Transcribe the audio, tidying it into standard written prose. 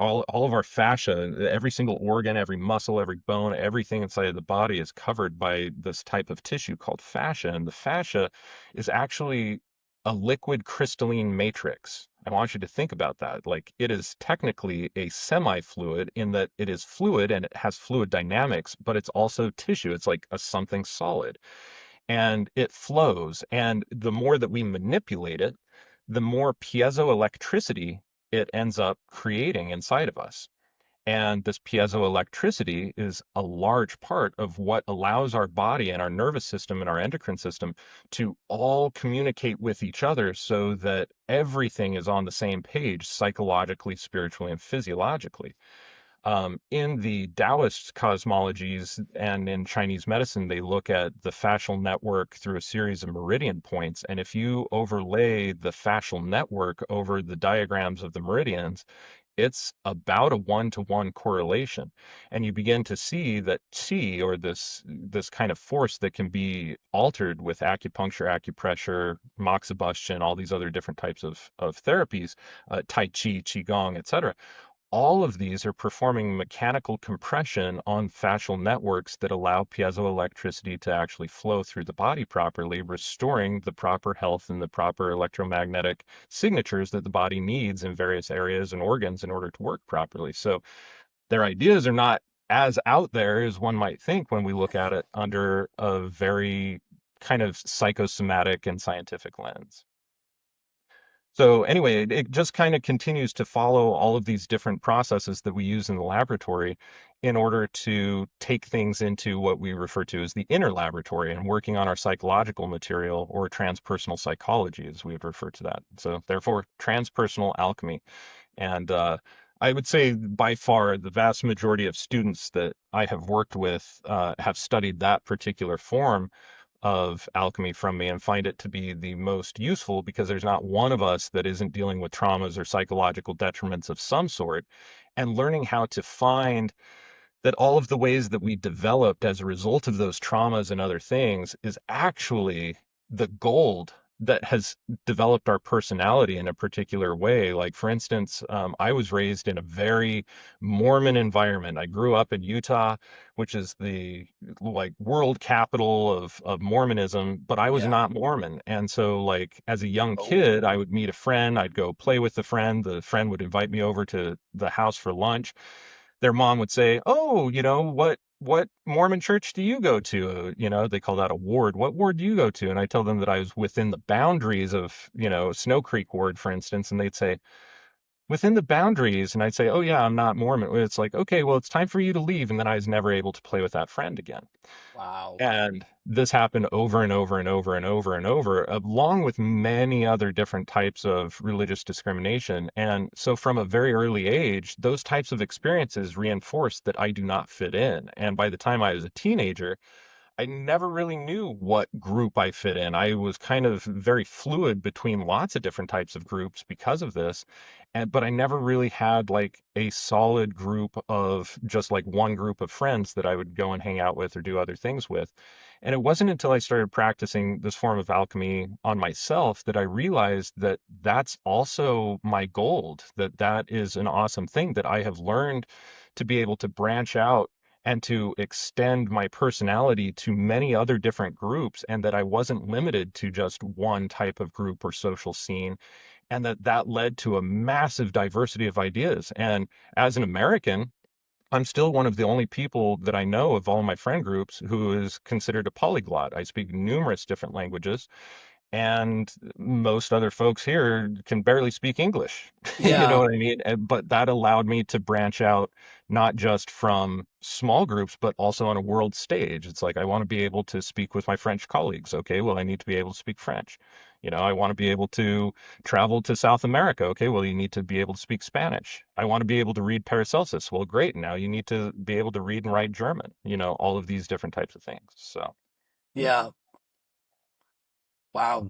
all of our fascia, every single organ, every muscle, every bone, everything inside of the body is covered by this type of tissue called fascia. And the fascia is actually a liquid crystalline matrix. I want you to think about that. Like it is technically a semi-fluid in that it is fluid and it has fluid dynamics, but it's also tissue. It's like a something solid and it flows. And the more that we manipulate it, the more piezoelectricity it ends up creating inside of us. And this piezoelectricity is a large part of what allows our body and our nervous system and our endocrine system to all communicate with each other so that everything is on the same page psychologically, spiritually, and physiologically. In the Taoist cosmologies and in Chinese medicine, they look at the fascial network through a series of meridian points. And if you overlay the fascial network over the diagrams of the meridians, it's about a one-to-one correlation. And you begin to see that qi, or this kind of force that can be altered with acupuncture, acupressure, moxibustion, all these other different types of therapies, tai chi, qigong, etc. All of these are performing mechanical compression on fascial networks that allow piezoelectricity to actually flow through the body properly, restoring the proper health and the proper electromagnetic signatures that the body needs in various areas and organs in order to work properly. So their ideas are not as out there as one might think when we look at it under a very kind of psychosomatic and scientific lens. So anyway, it just kind of continues to follow all of these different processes that we use in the laboratory in order to take things into what we refer to as the inner laboratory and working on our psychological material, or transpersonal psychology, as we would refer to that. So therefore, transpersonal alchemy. And I would say by far the vast majority of students that I have worked with have studied that particular form of alchemy from me and find it to be the most useful, because there's not one of us that isn't dealing with traumas or psychological detriments of some sort. And learning how to find that all of the ways that we developed as a result of those traumas and other things is actually the gold that has developed our personality in a particular way. Like, for instance, I was raised in a very Mormon environment. I grew up in Utah, which is the like world capital of Mormonism, but I was Yeah. not Mormon. And so, like, as a young Oh, kid, I would meet a friend, I'd go play with the friend would invite me over to the house for lunch. Their mom would say, "Oh, what Mormon church do you go to?" They call that a ward. "What ward do you go to?" And I tell them that I was within the boundaries of, Snow Creek ward, for instance, and they'd say, "Within the boundaries." And I'd say, "Oh yeah, I'm not Mormon." It's like, "Okay, well, it's time for you to leave." And then I was never able to play with that friend again. wow. And this happened over and over and over and over and over, along with many other different types of religious discrimination. And so from a very early age, those types of experiences reinforced that I do not fit in. And by the time I was a teenager, I never really knew what group I fit in. I was kind of very fluid between lots of different types of groups because of this. But I never really had like a solid group of just like one group of friends that I would go and hang out with or do other things with. And it wasn't until I started practicing this form of alchemy on myself that I realized that that's also my gold, that that is an awesome thing that I have learned to be able to branch out and to extend my personality to many other different groups, and that I wasn't limited to just one type of group or social scene, and that led to a massive diversity of ideas. And as an American, I'm still one of the only people that I know of all my friend groups who is considered a polyglot. I speak numerous different languages, and most other folks here can barely speak English. You know Yeah. what I mean? But that allowed me to branch out not just from small groups, but also on a world stage. It's like I want to be able to speak with my French colleagues. Okay, well, I need to be able to speak French. I want to be able to travel to South America. Okay, well, you need to be able to speak Spanish. I want to be able to read Paracelsus. Well, great. Now you need to be able to read and write German. All of these different types of things. So, Yeah. Wow.